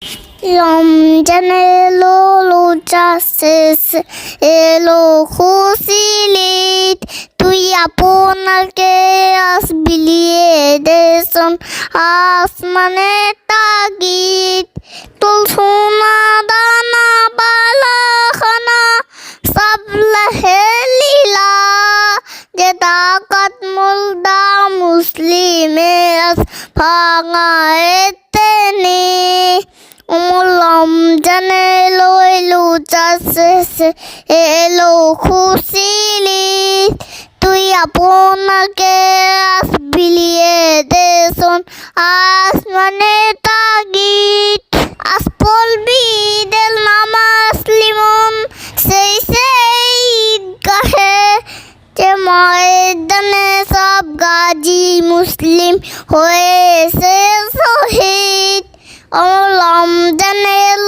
রমজান এলো রোজা শেষ, এলো খুশির ঈদ। তুই আপনাকে আসবিলিয়ে দেশন আসমানে তাগিদ। তুল সোনা দানা বালা খানা সাবলাহে লীলা, যে তাকাত মুলদা মুসলিমে আস ভাঙা এতেনি। রমজান এলো রোজা শেষ, এলো খুশির ঈদ। তুই আপনাকে আসবিলিয়ে দেশন আসমানে তাগিদ। আজ পড়বি ঈদের নামাজ লিমন সেই ঈদগাহে, যে ময়দানে সব গাজী মুসলিম হয়েছে শহীদ। রমজান এলো